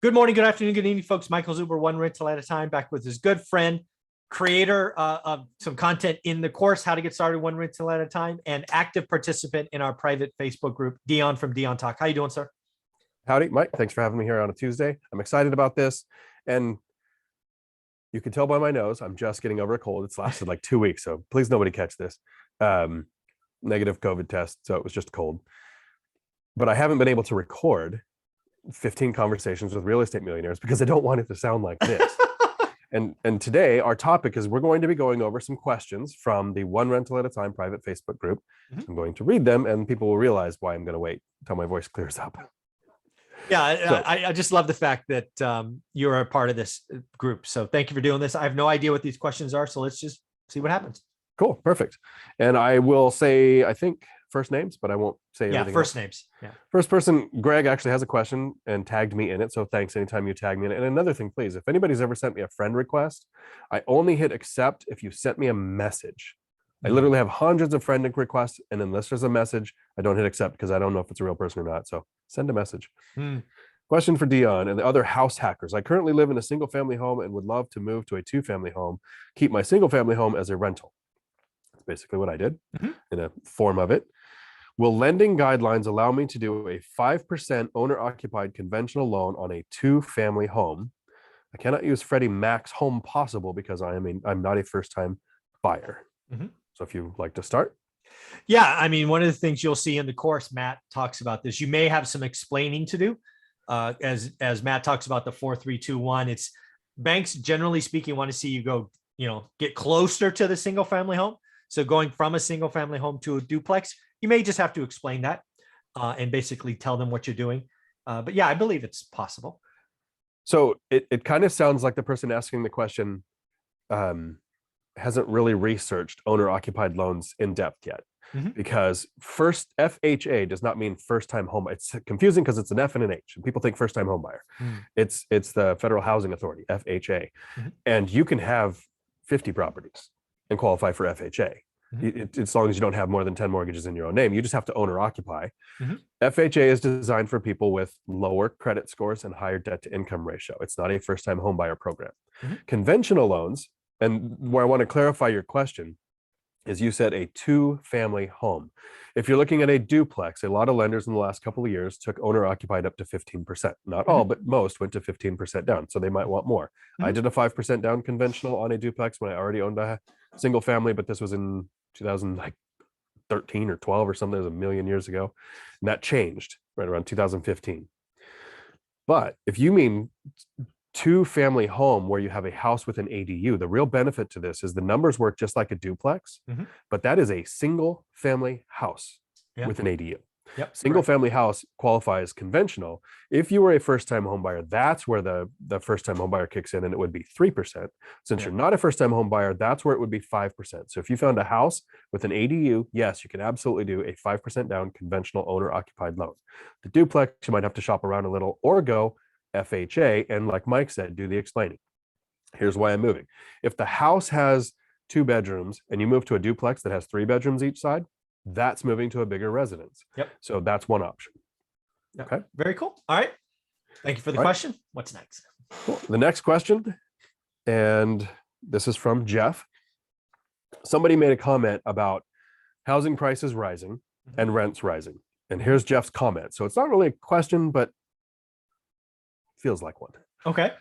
Good morning, good afternoon, good evening, folks. Michael Zuber, one rental at a time, back with his good friend, creator of some content in the course, How to Get Started One Rental at a Time, and active participant in our private Facebook group, Dion from Dion Talk. How you doing, sir? Howdy, Mike. Thanks for having me here on a Tuesday. I'm excited about this. And you can tell by my nose, I'm just getting over a cold. It's lasted like 2 weeks, so please nobody catch this. Negative COVID test, so it was just cold. But I haven't been able to record 15 conversations with real estate millionaires because I don't want it to sound like this. And today our topic is we're going to be going over some questions from the One Rental at a Time private Facebook group. I'm going to read them and people will realize why I'm going to wait until my voice clears up. Yeah, I just love the fact that you're a part of this group. So thank you for doing this. I have no idea what these questions are, so let's just see what happens. Cool, perfect. And I will say, I think, first names, but I won't say anything first else. names. Yeah. First person, Greg, actually has a question and tagged me in it. So thanks anytime you tag me in it. And another thing, please, if anybody's ever sent me a friend request, I only hit accept if you sent me a message. I literally have hundreds of friend requests, and unless there's a message, I don't hit accept because I don't know if it's a real person or not. So send a message. Question for Dion and the other house hackers. I currently live in a single family home and would love to move to a 2-family home, keep my single family home as a rental. That's basically what I did in a form of it. Will lending guidelines allow me to do a 5% owner-occupied conventional loan on a 2-family home? I cannot use Freddie Mac's Home Possible because I'm not a first-time buyer. So if you'd like to start. Yeah, I mean, one of the things you'll see in the course, Matt talks about this. You may have some explaining to do. As Matt talks about the 4-3-2-1, it's banks generally speaking want to see you go, get closer to the single family home. So going from a single family home to a duplex, you may just have to explain that and basically tell them what you're doing. But yeah, I believe it's possible. So it kind of sounds like the person asking the question hasn't really researched owner-occupied loans in depth yet. Because first FHA does not mean first-time home. It's confusing because it's an F and an H, and people think first-time home buyer. It's the Federal Housing Authority, FHA, and you can have 50 properties and qualify for FHA. As long as you don't have more than 10 mortgages in your own name. You just have to own or occupy. FHA is designed for people with lower credit scores and higher debt to income ratio. It's not a first-time home buyer program. Conventional loans, and where I want to clarify your question, is you said a 2-family home. If you're looking at a duplex, a lot of lenders in the last couple of years took owner occupied up to 15%. Not all, but most went to 15% down. So they might want more. I did a 5% down conventional on a duplex when I already owned a single family, but this was in 2013 or 12 or something. It was a million years ago. And that changed right around 2015. But if you mean 2-family home where you have a house with an ADU, the real benefit to this is the numbers work just like a duplex, but that is a single family house with an ADU. Single family house qualifies conventional. If you were a first-time home buyer, that's where the first-time home buyer kicks in, and it would be 3%. Since you're not a first-time home buyer, that's where it would be 5%. So if you found a house with an ADU, yes, you can absolutely do a 5% down conventional owner-occupied loan. The duplex, you might have to shop around a little or go FHA, and like Mike said, do the explaining. Here's why I'm moving. If the house has 2 bedrooms and you move to a duplex that has 3 bedrooms each side, that's moving to a bigger residence. So that's one option. Okay. Very cool. All right. Thank you for the question. What's next? Cool. The next question, and this is from Jeff. Somebody made a comment about housing prices rising and rents rising. And here's Jeff's comment. So it's not really a question, but feels like one. Okay.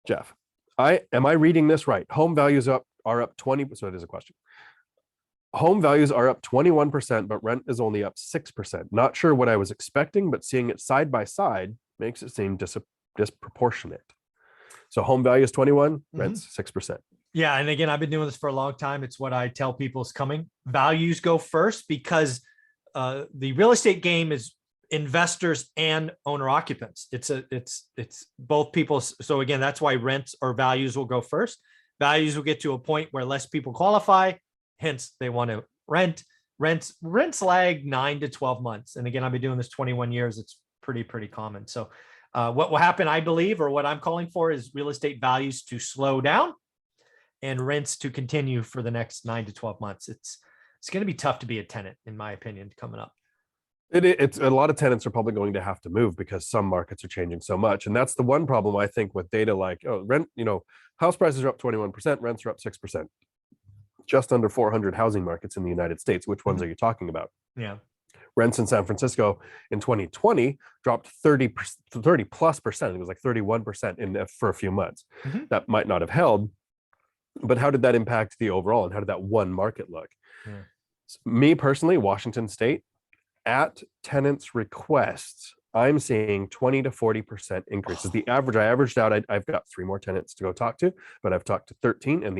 Jeff, am I reading this right? Home values are up 20. So it is a question. Home values are up 21%, but rent is only up 6%. Not sure what I was expecting, but seeing it side by side makes it seem disproportionate. So home value is 21, rent's 6%. Yeah. And again, I've been doing this for a long time. It's what I tell people is coming. Values go first because the real estate game is investors and owner occupants. It's both people. So again, that's why rents or values will go first. Values will get to a point where less people qualify. Hence they want to rent. Rents lag 9 to 12 months. And again, I've been doing this 21 years. It's pretty common. So what will happen, I believe, or what I'm calling for is real estate values to slow down and rents to continue for the next 9 to 12 months. It's going to be tough to be a tenant, in my opinion, coming up. It's a lot of tenants are probably going to have to move because some markets are changing so much. And that's the one problem I think with data like, oh, rent, house prices are up 21%, rents are up 6%. Just under 400 housing markets in the United States. Which ones are you talking about? Yeah. Rents in San Francisco in 2020 dropped 30 plus percent. It was like 31% for a few months. That might not have held, but how did that impact the overall, and how did that one market look? Yeah. Me personally, Washington State, at tenants' requests, I'm seeing 20 to 40% increases. The average, I averaged out, I've got 3 more tenants to go talk to, but I've talked to 13, and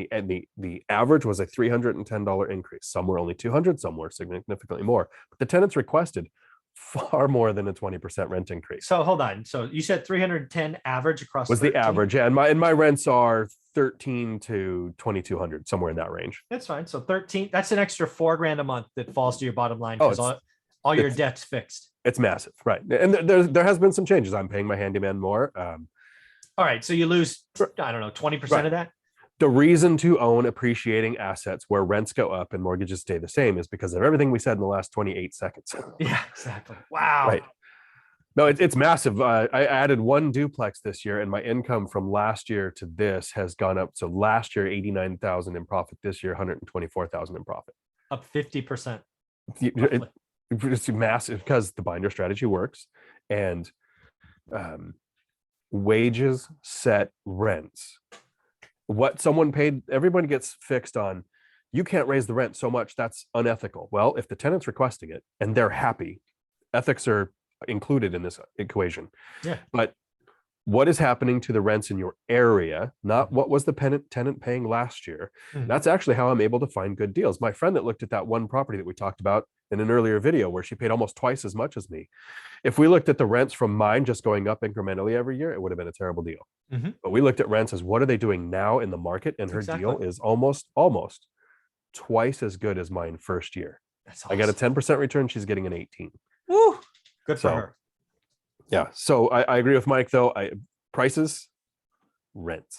the average was a $310 increase. Some were only 200, some were significantly more. But the tenants requested far more than a 20% rent increase. So hold on. So you said 310 average across was 13? The average, yeah. And my rents are 13 to 2,200, somewhere in that range. That's fine. So 13, that's an extra $4,000 a month that falls to your bottom line because all your debt's fixed. It's massive, right? And there has been some changes. I'm paying my handyman more. All right, so you lose, I don't know, 20% of that. The reason to own appreciating assets where rents go up and mortgages stay the same is because of everything we said in the last 28 seconds. Yeah, exactly. Wow. Right. No, it's massive. I added 1 duplex this year, and my income from last year to this has gone up. So last year, 89,000 in profit. This year, 124,000 in profit. Up 50%. It's massive because the binder strategy works, and wages set rents. What someone paid, everybody gets fixed on. You can't raise the rent so much, that's unethical. Well, if the tenant's requesting it and they're happy, ethics are included in this equation. Yeah. But what is happening to the rents in your area, not what was the tenant paying last year. That's actually how I'm able to find good deals. My friend that looked at that one property that we talked about in an earlier video where she paid almost twice as much as me. If we looked at the rents from mine just going up incrementally every year, it would have been a terrible deal. But we looked at rents as what are they doing now in the market, and her deal is almost twice as good as mine first year. That's awesome. I got a 10% return. She's getting an 18. Woo! Good for her. Yeah. So I agree with Mike though. Prices, rents,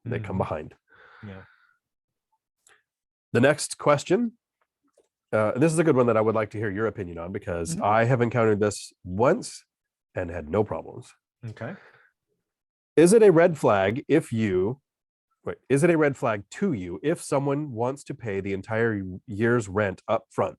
they come behind. Yeah. The next question. This is a good one that I would like to hear your opinion on, because I have encountered this once and had no problems. Okay. Is it a red flag is it a red flag to you if someone wants to pay the entire year's rent up front?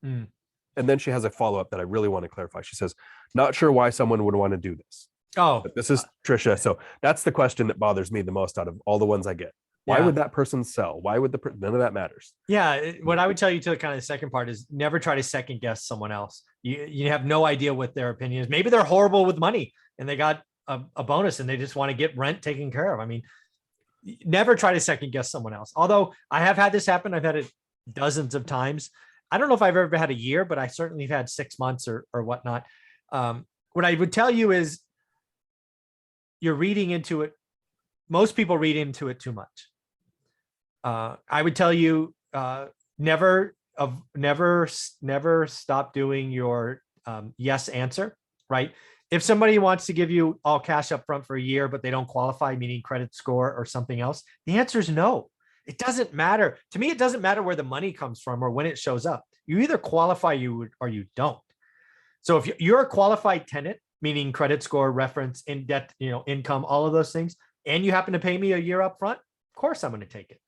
And then she has a follow-up that I really want to clarify. She says, not sure why someone would want to do this. Oh, but this is Trisha. So that's the question that bothers me the most out of all the ones I get. Why would that person sell? Why would none of that matters? Yeah. What I would tell you to kind of the second part is never try to second guess someone else. You have no idea what their opinion is. Maybe they're horrible with money and they got a bonus and they just want to get rent taken care of. I mean, never try to second guess someone else. Although I have had this happen. I've had it dozens of times. I don't know if I've ever had a year, but I certainly have had 6 months or whatnot. What I would tell you is you're reading into it. Most people read into it too much. I would tell you, never stop doing your yes answer, right? If somebody wants to give you all cash up front for a year, but they don't qualify, meaning credit score or something else, the answer is no. It doesn't matter. To me, it doesn't matter where the money comes from or when it shows up. You either qualify or you don't. So if you're a qualified tenant, meaning credit score, reference, in debt, income, all of those things, and you happen to pay me a year up front, of course I'm going to take it.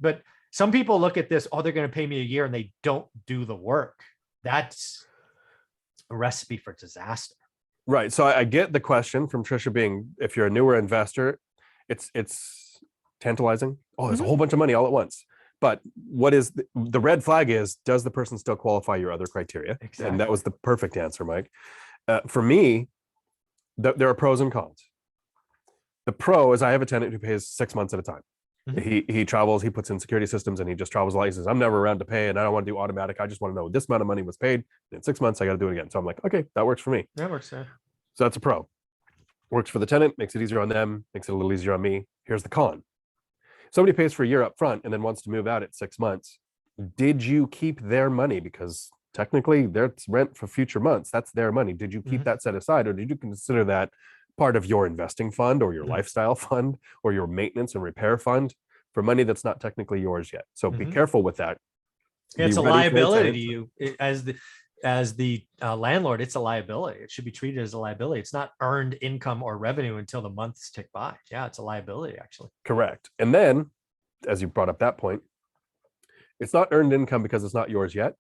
But some people look at this, oh, they're going to pay me a year and they don't do the work. That's a recipe for disaster. Right. So I get the question from Trisha being, if you're a newer investor, it's tantalizing. Oh, there's a whole bunch of money all at once. But what is the red flag is, does the person still qualify your other criteria? Exactly. And that was the perfect answer, Mike. For me, there are pros and cons. The pro is I have a tenant who pays 6 months at a time. He travels, he puts in security systems, and he just travels a lot. He says, I'm never around to pay, and I don't want to do automatic. I just want to know this amount of money was paid. In 6 months, I got to do it again. So I'm like, okay, that works for me. That works, yeah. So that's a pro. Works for the tenant, makes it easier on them, makes it a little easier on me. Here's the con. Somebody pays for a year up front and then wants to move out at 6 months. Did you keep their money? Because technically that's rent for future months. That's their money. Did you keep that set aside, or did you consider that part of your investing fund or your lifestyle fund or your maintenance and repair fund for money that's not technically yours yet? So be careful with that. It's a liability to you. as the landlord, it's a liability. It should be treated as a liability. It's not earned income or revenue until the months tick by. Yeah, it's a liability, actually. Correct. And then, as you brought up that point, it's not earned income because it's not yours yet.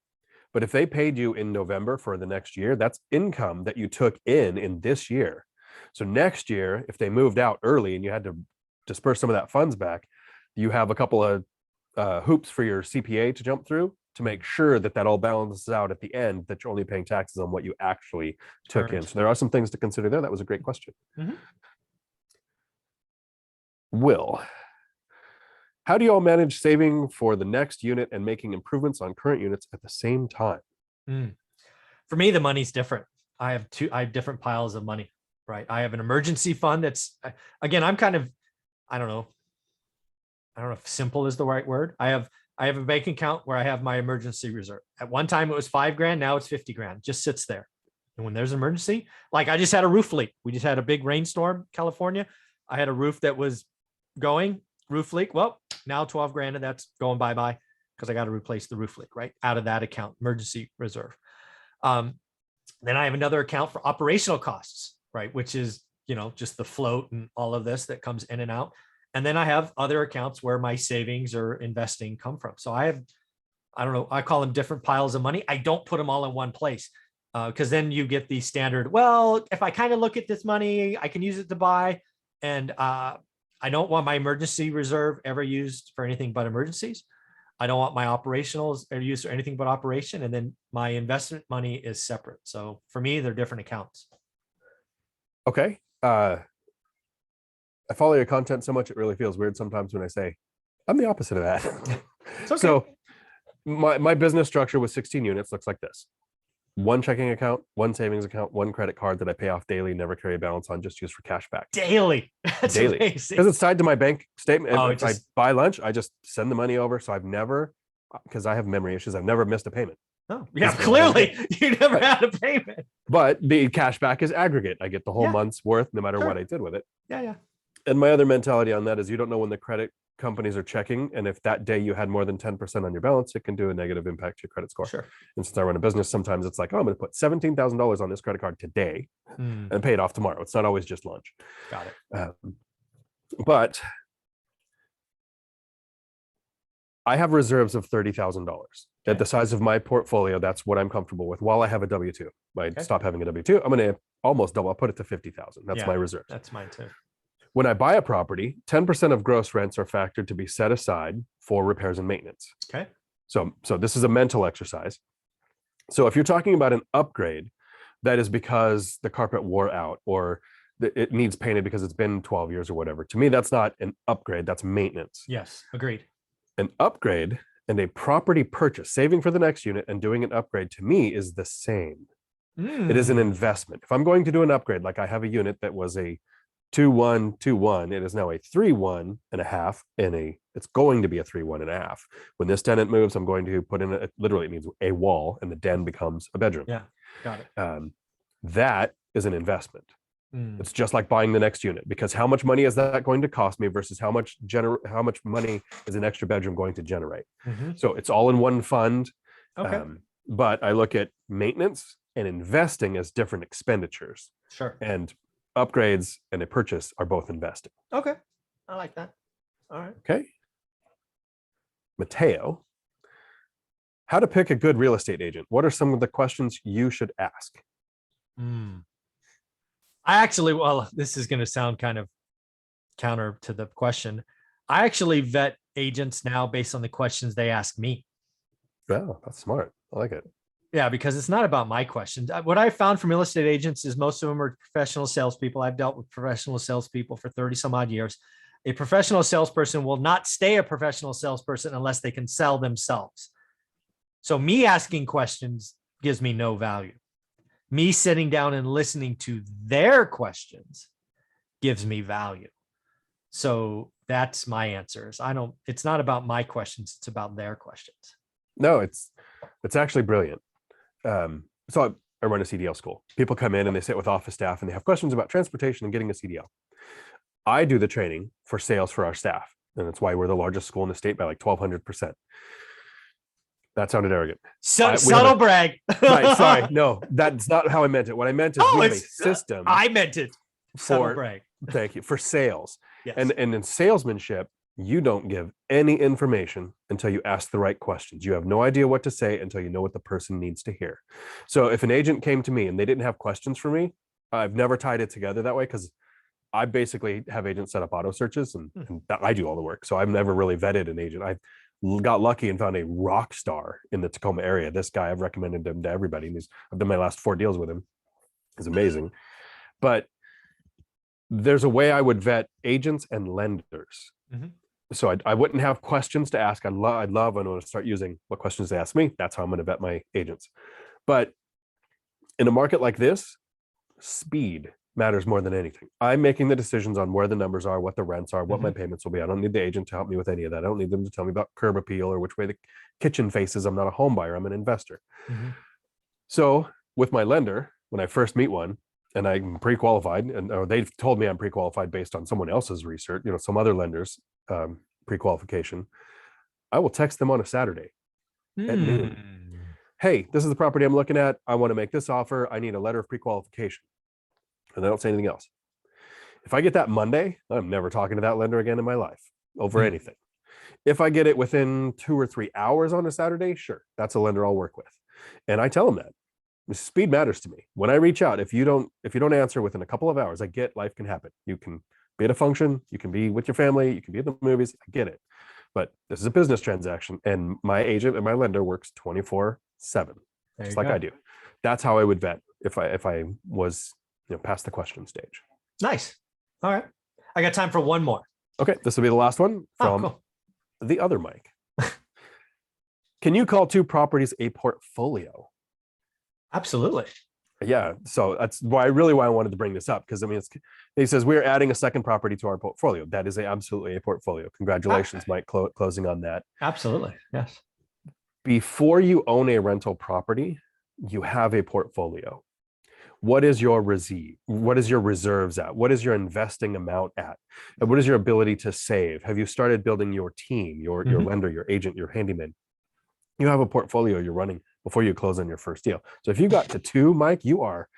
But if they paid you in November for the next year, that's income that you took in this year. So next year, if they moved out early and you had to disperse some of that funds back, you have a couple of hoops for your CPA to jump through to make sure that that all balances out at the end, that you're only paying taxes on what you actually took in. So there are some things to consider there. That was a great question. Will, how do you all manage saving for the next unit and making improvements on current units at the same time? For me, the money's different. I have different piles of money, right? I have an emergency fund that's, again, I'm kind of, I don't know if simple is the right word. I have a bank account where I have my emergency reserve. At one time it was $5,000. Now it's 50 grand, just sits there. And when there's an emergency, like I just had a roof leak. We just had a big rainstorm, California. I had a roof that was going, roof leak. Well, now 12 grand and that's going bye-bye because I got to replace the roof leak, right? Out of that account, emergency reserve. Then I have another account for operational costs, right? Which is, just the float and all of this that comes in and out. And then I have other accounts where my savings or investing come from. So I don't know, I call them different piles of money. I don't put them all in one place because then you get the standard, well, if I kind of look at this money, I can use it to buy. And I don't want my emergency reserve ever used for anything but emergencies. I don't want my operationals used for anything but operation. And then my investment money is separate. So for me, they're different accounts. Okay. I follow your content so much, it really feels weird sometimes when I say, I'm the opposite of that. It's okay. So my business structure with 16 units looks like this. One checking account, one savings account, one credit card that I pay off daily, never carry a balance on, just use for cash back. Daily. That's daily. Amazing. Because it's tied to my bank statement. Oh, if I buy lunch, I just send the money over. So I've never, because I have memory issues, I've never missed a payment. Oh, yeah, clearly you never had a payment. But the cash back is aggregate. I get the whole month's worth no matter what I did with it. Yeah. And my other mentality on that is you don't know when the credit companies are checking. And if that day you had more than 10% on your balance, it can do a negative impact to your credit score. Sure. And since I run a business, sometimes it's like, oh, I'm going to put $17,000 on this credit card today and pay it off tomorrow. It's not always just lunch. Got it. But I have reserves of $30,000. At the size of my portfolio, that's what I'm comfortable with while I have a W-2. I stop having a W-2, I'm going to almost double. I'll put it to 50,000. That's my reserve. That's mine too. When I buy a property, 10% of gross rents are factored to be set aside for repairs and maintenance. Okay. So this is a mental exercise. So if you're talking about an upgrade, that is because the carpet wore out or it needs painted because it's been 12 years or whatever. To me, that's not an upgrade. That's maintenance. Yes, agreed. An upgrade and a property purchase, saving for the next unit and doing an upgrade, to me is the same. It is an investment. If I'm going to do an upgrade, like I have a unit that was a 2-1-2-1, it is now a 3-1.5 and it's going to be a 3-1.5. When this tenant moves, I'm going to put in literally it means a wall and the den becomes a bedroom. Yeah, got it. That is an investment. It's just like buying the next unit, because how much money is that going to cost me versus how much money is an extra bedroom going to generate? So it's all in one fund. Okay. But I look at maintenance and investing as different expenditures. Sure. And upgrades and a purchase are both investing. Okay. I like that. All right. Okay. Mateo, how to pick a good real estate agent? What are some of the questions you should ask? Well, this is going to sound kind of counter to the question. I actually vet agents now based on the questions they ask me. Wow, that's smart. I like it. Yeah, because it's not about my questions. What I found from real estate agents is most of them are professional salespeople. I've dealt with professional salespeople for 30 some odd years. A professional salesperson will not stay a professional salesperson unless they can sell themselves. So me asking questions gives me no value. Me sitting down and listening to their questions gives me value. So that's my answers. It's not about my questions. It's about their questions. No, it's actually brilliant. So I run a CDL school. People come in and they sit with office staff and they have questions about transportation and getting a CDL. I do the training for sales for our staff. And that's why we're the largest school in the state by like 1,200%. That sounded arrogant. Subtle brag. Right. Sorry. No, that's not how I meant it. What I meant is we have a system. I meant it. Subtle For, brag. Thank you. For sales. Yes. And in salesmanship, you don't give any information until you ask the right questions. You have no idea what to say until you know what the person needs to hear. So if an agent came to me and they didn't have questions for me, I've never tied it together that way, because I basically have agents set up auto searches and I do all the work. So I've never really vetted an agent. I got lucky and found a rock star in the Tacoma area. This guy, I've recommended him to everybody. And I've done my last 4 deals with him. He's amazing. But there's a way I would vet agents and lenders. So I wouldn't have questions to ask. I'd love when I want to start using what questions they ask me. That's how I'm going to vet my agents. But in a market like this, speed matters more than anything. I'm making the decisions on where the numbers are, what the rents are, what my payments will be. I don't need the agent to help me with any of that. I don't need them to tell me about curb appeal or which way the kitchen faces. I'm not a home buyer. I'm an investor. So with my lender, when I first meet one and I'm pre-qualified, or they've told me I'm pre-qualified based on someone else's research, some other lenders pre-qualification, I will text them on a Saturday at noon. Hey, this is the property I'm looking at. I want to make this offer. I need a letter of pre-qualification. And they don't say anything else. If I get that Monday, I'm never talking to that lender again in my life over anything. If I get it within 2 or 3 hours on a Saturday, sure, that's a lender I'll work with. And I tell them that speed matters to me. When I reach out, if you don't answer within a couple of hours, I get life can happen. You can be at a function, you can be with your family, you can be at the movies. I get it. But this is a business transaction, and my agent and my lender works 24/7, just like I do. That's how I would vet if I was past the question stage. Nice. All right. I got time for one more. Okay. This will be the last one from the other Mike. Can you call 2 properties a portfolio? Absolutely. Yeah. So that's why I wanted to bring this up, because he says we're adding a second property to our portfolio. That is absolutely a portfolio. Congratulations, Mike, closing on that. Absolutely. Yes. Before you own a rental property, you have a portfolio. What is your reserves at? What is your investing amount at? And what is your ability to save? Have you started building your team, your lender, your agent, your handyman? You have a portfolio you're running before you close on your first deal. So if you got to 2, Mike, you are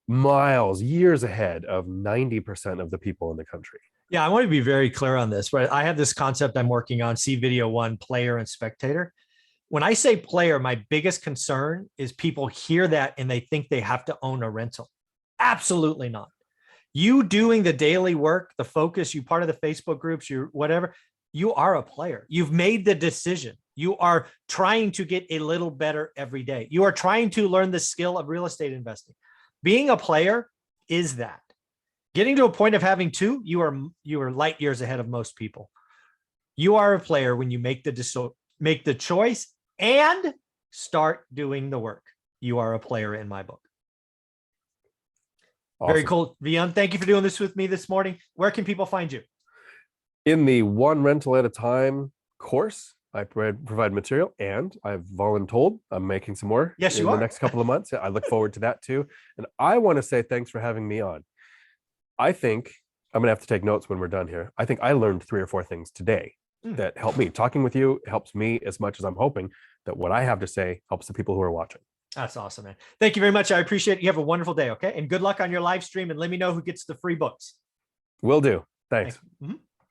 years ahead of 90% of the people in the country. Yeah, I want to be very clear on this, but I have this concept I'm working on, see video 1, player and spectator. When I say player, my biggest concern is people hear that and they think they have to own a rental. Absolutely not. You doing the daily work, the focus, you part of the Facebook groups, you whatever, you are a player. You've made the decision. You are trying to get a little better every day. You are trying to learn the skill of real estate investing. Being a player is that. Getting to a point of having 2, you are light years ahead of most people. You are a player when you make the choice and start doing the work. You are a player in my book. Awesome. Very cool. Vian, thank you for doing this with me this morning. Where can people find you? In the One Rental at a Time course, I provide material, and I've voluntold I'm making some more in the next couple of months. I look forward to that too. And I want to say thanks for having me on. I think I'm going to have to take notes when we're done here. I think I learned 3 or 4 things today that helped me. Talking with you helps me as much as I'm hoping that what I have to say helps the people who are watching. That's awesome, man. Thank you very much. I appreciate it. You have a wonderful day. Okay. And good luck on your live stream, and let me know who gets the free books. Will do. Thanks.